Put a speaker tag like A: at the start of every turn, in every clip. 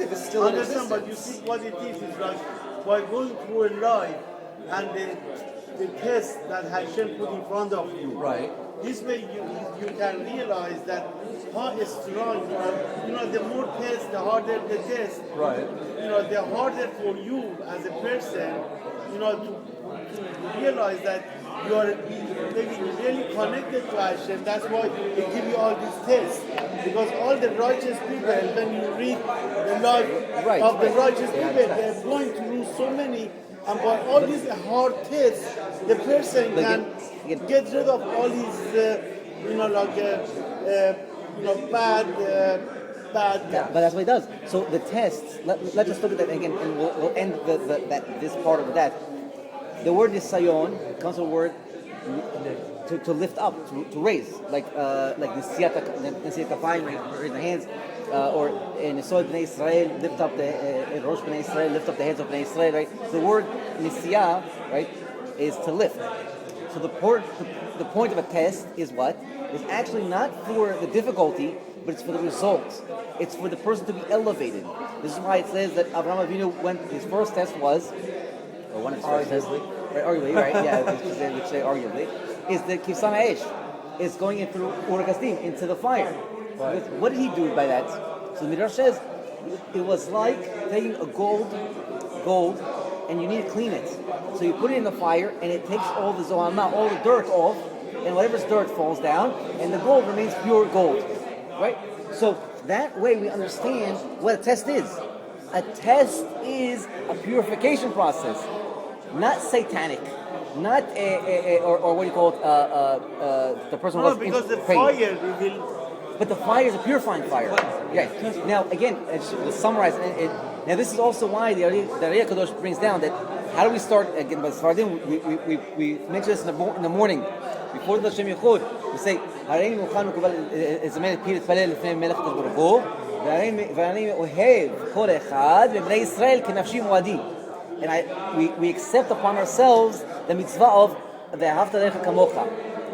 A: if it's still in
B: Understand, but
A: existence.
B: you see what it is like by going through a life and the test that Hashem put in front of you.
A: Right.
B: This way you can realize that how strong, the more test, the harder the test.
A: Right.
B: The harder for you as a person, to realize that you are maybe really connected to Hashem. That's why they give you all these tests. Because all the righteous people, when you read the life of the righteous people, they're going through so many, and by all these hard tests, the person can get rid of all his, bad.
A: Yeah, but that's what he does. So the tests. Let's just look at that again, and we'll end this part of that. The word nisayon comes from the word to lift up, to raise, like nisiyat kafayim, raise the hands, or in Nisod Bnei Israel, lift up the Rosh Bnei Israel, lift up the heads of Bnei Israel, right? So the word nisiyah, right, is to lift. So the point of a test is what? It's actually not for the difficulty, but it's for the results. It's for the person to be elevated. This is why it says that Avraham Avinu, when his first test was, or one of his first tests, arguably, right? Yeah, which say arguably, is the Kivsam Ha'esh, is going in through Ur Kasdim, into the fire. Right. What did he do by that? So the Midrash says, it was like taking a gold, and you need to clean it. So you put it in the fire, and it takes all the zohama, all the dirt off, and whatever's dirt falls down, and the gold remains pure gold. Right? So that way we understand what a test is. A test is a purification process, not satanic, not or what do you call it? The person who was
B: because the
A: pain.
B: fire will.
A: But the fire is a purifying fire. Yeah. Now again, to summarize, now this is also why the Ariyah Kadosh brings down that how do we start again? By Sfardim, we mentioned this in the morning before the Shem Yichud. We say, "Hareini mukhan mekubal ezamen pir tfalel lefnei melech Baruch Hu, v'hareini ohev kol echad v'bnei Yisrael kenafshi muadi." And we accept upon ourselves the mitzvah of ve'ahavta lecha kamocha.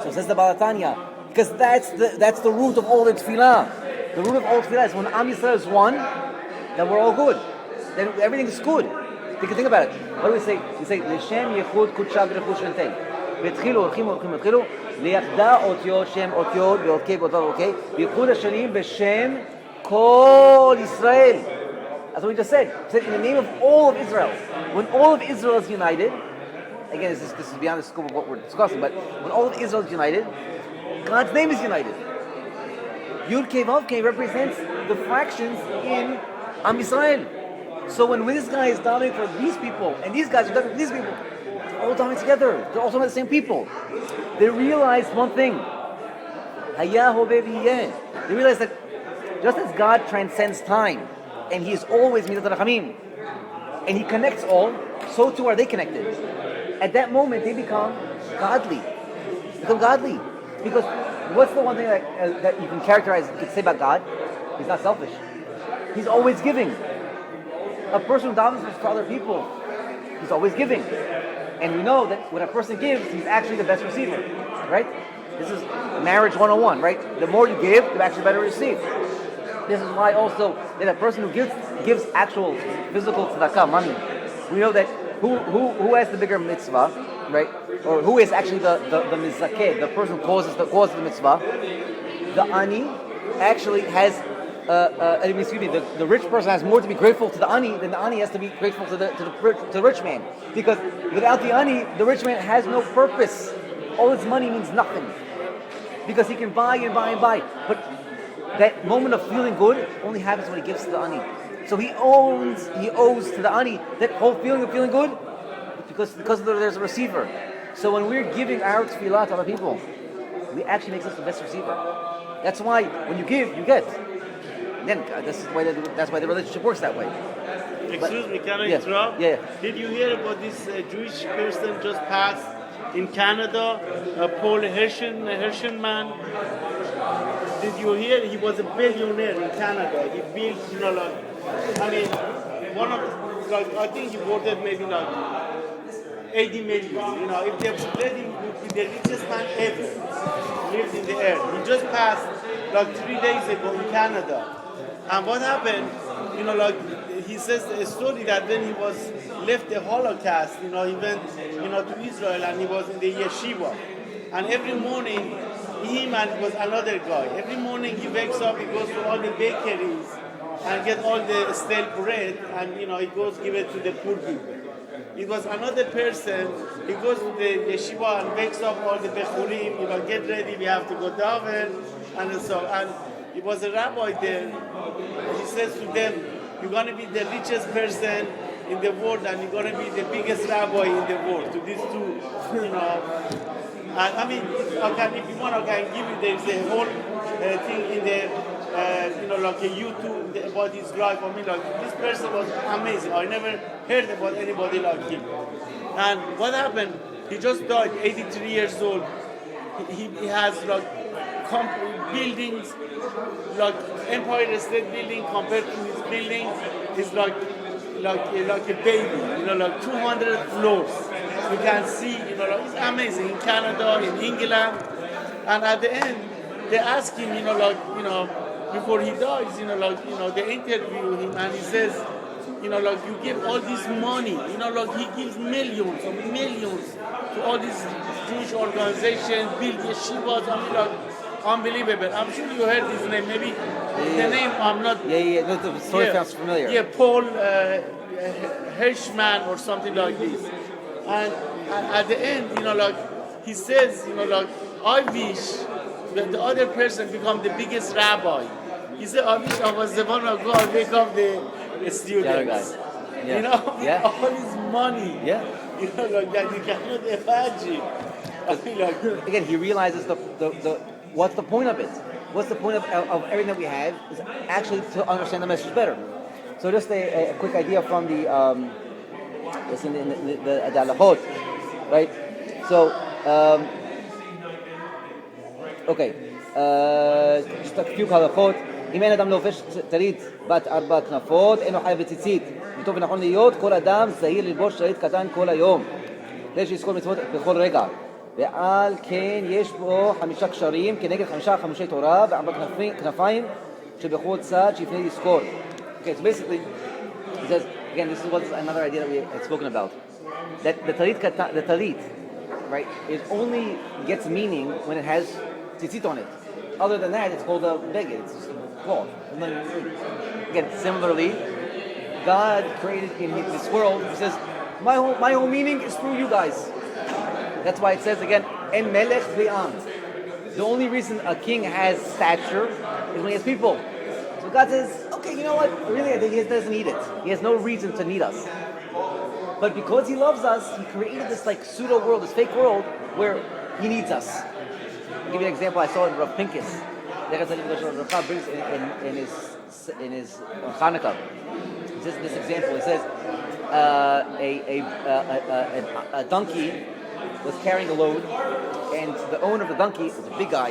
A: So says the Balatanya, because that's the root of all the tefillah. The root of all tefillah is when Am Yisrael is one, then we're all good. Then everything is good. Think about it. What do we say? We say L'Shem Yechud Kudsha B'Rechut Shentei. V'etchilu הולכים ליחדה אותיות שם אותיות ואוקיי באותו אוקיי וייחוד השנים בשם כל ישראל. That's what we just said. We said in the name of all of Israel. When all of Israel is united, again, this is beyond the scope of what we're discussing, but when all of Israel is united, God's name is united. Yud Kei Vav Kei represents the fractions in Am Yisrael. So when this guy is dominating for these people, and these guys are dominating for these people, they're all dominating together. They're also the same people. They realized one thing. Hayah Hoveh V'yeh. They realized that just as God transcends time, and He is always Midat HaRachamim, and He connects all, so too are they connected. At that moment, they become godly. Because what's the one thing that you can characterize, you can say about God? He's not selfish. He's always giving. A person who davens for other people, he's always giving. And we know that when a person gives, he's actually the best receiver. Right? This is marriage 101, right? The more you give, the actually better receive. This is why also that a person who gives actual physical tzedakah, money, we know that who has the bigger mitzvah, right? Or who is actually the mizakeh, the person who causes the mitzvah? The ani actually has the rich person has more to be grateful to the ani than the ani has to be grateful to the rich man. Because without the ani, the rich man has no purpose. All his money means nothing. Because he can buy and buy and buy. But that moment of feeling good only happens when he gives to the ani. So he owes to the ani that whole feeling of feeling good because there's a receiver. So when we're giving our tefillah to other people, we actually make us the best receiver. That's why when you give, you get. Then that's why the relationship works that way.
B: Excuse me, can I interrupt?
A: Yeah.
B: Did you hear about this Jewish person just passed in Canada, Paul Herschel man? Did you hear? He was a billionaire in Canada. He built, I think he worth maybe 80 million. If they let him be the richest man ever lived in the earth. He just passed 3 days ago in Canada. And what happened? like he says a story that when he was left the Holocaust, he went, to Israel and he was in the yeshiva, and every morning him and it was another guy. Every morning he wakes up, he goes to all the bakeries and get all the stale bread, and he goes give it to the poor people. It was another person, he goes to the yeshiva and wakes up all the bechurim, get ready, we have to go daven, and so, and it was a rabbi there. He says to them, you're going to be the richest person in the world, and you're going to be the biggest rabbi in the world. To these two, And I mean, if you want, I can give you, there's a whole thing in the, like a YouTube about his life. I mean, this person was amazing. I never heard about anybody like him. And what happened? He just died, 83 years old. He has buildings, like Empire State Building compared to his building is like a baby, 200 floors. You can see, it's amazing in Canada, in England, and at the end they ask him, before he dies, they interview him and he says, you give all this money, he gives millions and millions to all these Jewish organizations, build yeshivas, unbelievable. I'm sure you heard his name, maybe the name I'm not.
A: No, the story sounds familiar.
B: Yeah, Paul Hirschman or something like this. And at the end, he says, I wish that the other person become the biggest rabbi. He said, I wish I was the one who go and become the students.
A: Yeah.
B: All his money.
A: Yeah.
B: That you cannot imagine.
A: Again, he realizes the what's the point of it? What's the point of everything that we have is actually to understand the message better. So just a quick idea from the it's in the halachot, right? So okay, just a few halachot. אם אין אדם לובש טלית בת 4 כנפות, אינו חייב בציצית. וטוב ונכון להיות, כל אדם זהיר ללבוש טלית קטן כל היום. כדי שיזכור מצוות בכל רגע. ועל כן יש בו 5 קשרים כנגד 5 חמשי תורה ו4 כנפיים שבכל צד שיפנה לזכור. Okay, so basically, he says, again, this is another idea that we had spoken about. That the talit, right, it only gets meaning when it has tzitzit on it. Other than that, it's called a beged, it's just a cloth. Again, similarly, God created in this world, he says, my whole meaning is through you guys. That's why it says again, En melech v'am. The only reason a king has stature is when he has people. So God says, okay, you know what? Really, I think he doesn't need it. He has no reason to need us. But because he loves us, he created this pseudo world, this fake world, where he needs us. I'll give you an example I saw in Rav Pincus. Rav brings in his Hanukkah. He says this example. He says a donkey was carrying a load, and the owner of the donkey is a big guy,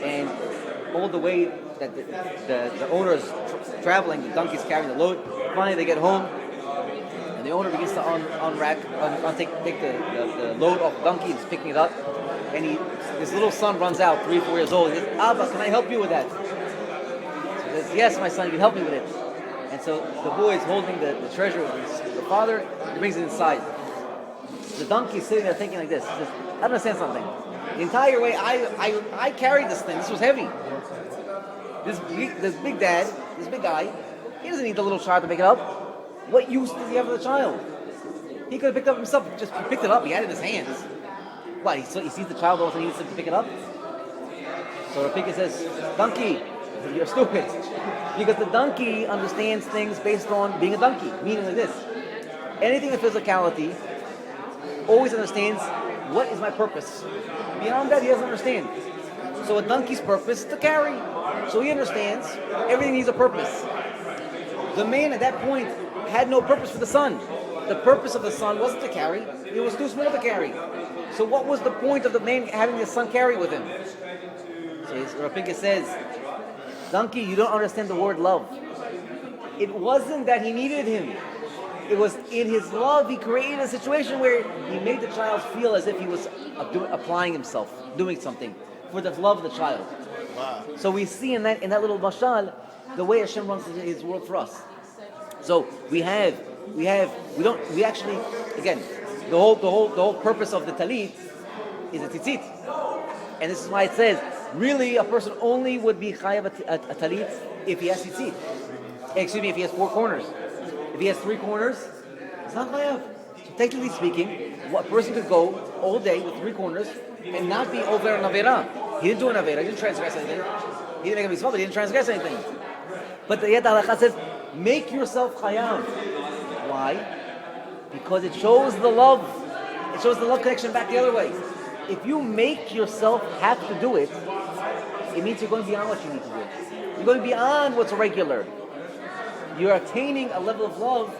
A: and all the way that the owner is traveling, the donkey's carrying the load. Finally, they get home, and the owner begins to take the load off the donkey. He's picking it up, and his little son runs out, 3-4 years old. He says, "Abba, can I help you with that?" So he says, "Yes, my son, you can help me with it." And so the boy is holding the treasure with the father. He brings it inside. The donkey is sitting there thinking like this. He says, "I don't understand something. The entire way I carried this thing. This was heavy. This big dad, this big guy, he doesn't need the little child to pick it up. What use does he have for the child? He could have picked it up himself. Just picked it up. He had it in his hands. What? He sees the child, also needs to pick it up. So Rafika says, "Donkey, you're stupid." Because the donkey understands things based on being a donkey. Meaning like this: anything in physicality always understands what is my purpose. Beyond that, he doesn't understand. So a donkey's purpose is to carry. So he understands everything needs a purpose. The man at that point had no purpose for the son. The purpose of the son wasn't to carry. It was too small to carry. So what was the point of the man having the son carry with him? So Rafika says, "Donkey, you don't understand the word love. It wasn't that he needed him. It was in his love he created a situation where he made the child feel as if he was applying himself, doing something for the love of the child."
B: Wow.
A: So we see in that little mashal the way Hashem runs His world for us. So we actually, again, the whole purpose of the talit is a tzitzit. And this is why it says, really, a person only would be chayav a talit if he has tzitzit. Excuse me, if he has 4 corners. If he has 3 corners, it's not chayav. So technically speaking, a person could go all day with 3 corners and not be over an avera. He didn't do an avera. He didn't transgress anything. He didn't make a mitzvah, but he didn't transgress anything. But the halakha says, make yourself chayav. Why? Because it shows the love. It shows the love connection back the other way. If you make yourself have to do it, it means you're going beyond what you need to do. You're going beyond what's regular. You're attaining a level of love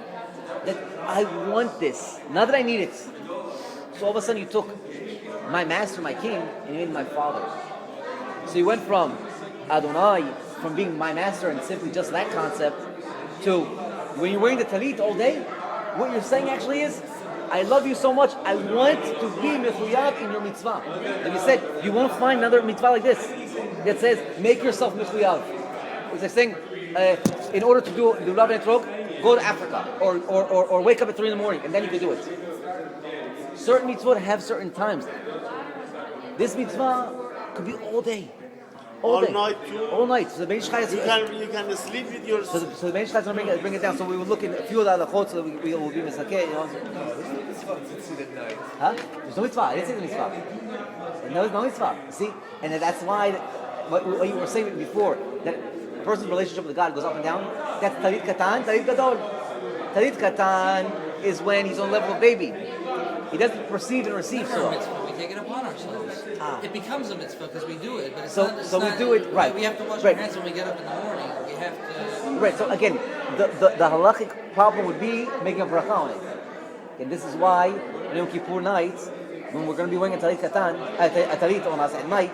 A: that I want this, not that I need it. So all of a sudden you took my master, my king, and you made him my father. So you went from Adonai, from being my master and simply just that concept, to when you're wearing the talit all day, what you're saying actually is, I love you so much, I want to be mechuyav in your mitzvah. And you said, you won't find another mitzvah like this that says, make yourself mechuyav. It's like saying, in order to do lulav and etrog, go to Africa, or wake up at 3 a.m, and then you can do it. Certain mitzvot have certain times. This mitzvah could be all day. All
B: night too.
A: All night. So the BIH Shuir
B: You can sleep with your.
A: So the BIH Shuir is going to bring it down. So we will look in a few of the halachot so that we will be misakeh.
C: There's no mitzvah tzitzit at night.
A: Huh? There's no mitzvah. I didn't say the mitzvah. There's no mitzvah. See? And that's why, what you were saying before, that a person's relationship with God goes up and down. That's talit katan, talit gadol. Talit katan is when he's on the level of baby. He doesn't perceive and receive
D: Never a
A: so.
D: mitzvah. We take it upon ourselves. It becomes a mitzvah because we do it, but it's
A: So-
D: not. It's
A: so we
D: not,
A: do it, right.
D: We have to wash
A: Right.
D: our hands when we get up in the morning. We have to.
A: Right, so again, the halachic problem would be making a bracha on it. And this is why on Yom Kippur night, when we're going to be wearing a talit katan, a talit on us at night,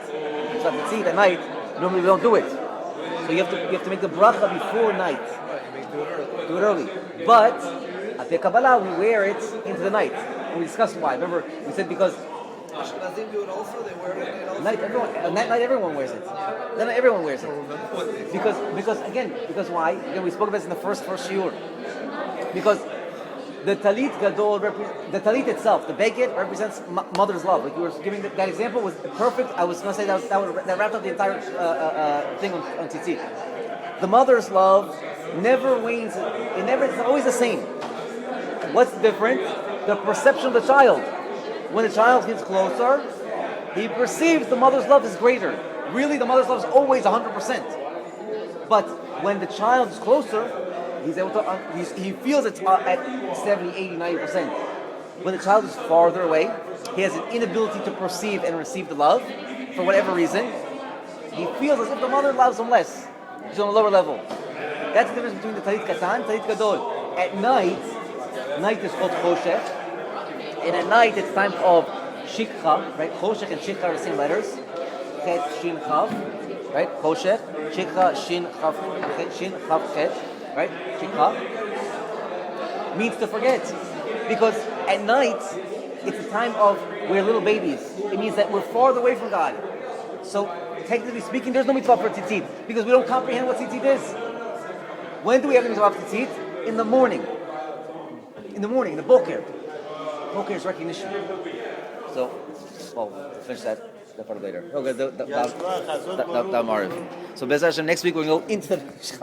A: so at the at night, normally we don't do it. So you have to make the bracha before night.
C: Right, you may do it early.
A: Do it early. But at the Kabbalah, we wear it into the night. And we discussed why. Remember, we said because
C: Ashkenazim do it also. They wear it at night also.
A: at night everyone wears it. Then everyone wears it. Because why? Again, we spoke about this in the first Shuir. Because the talit gadol, the talit itself, the beged represents mother's love. Like you were giving that example was perfect. I was going to say that wrapped up the entire thing on tzitzit. The mother's love never wanes. It's always the same. What's different? The perception of the child. When the child gets closer, he perceives the mother's love is greater. Really, the mother's love is always 100%. But when the child is closer, he's able to. He feels it's at 70, 80, 90%. When the child is farther away, he has an inability to perceive and receive the love for whatever reason. He feels as if the mother loves him less. He's on a lower level. That's the difference between the talit katan, talit gadol. At night is called choshech, and at night it's time of shikha, right? Choshech and shikha are the same letters. Chet, shin, chav, right? Choshech, shikha, shin, chav, chet, right? Shikha means to forget, because at night it's a time of we're little babies. It means that we're farther away from God. So technically speaking, there's no mitzvah for tzitzit because we don't comprehend what tzitzit is. When do we have the mitzvah for tzitzit? In the morning. In the boker. Boker is recognition. So, we'll finish that part later. Okay, the Mariv. So, Bez Hashem, next week we're going to go into the.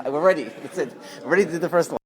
A: We're ready. That's it. We're ready to do the first one.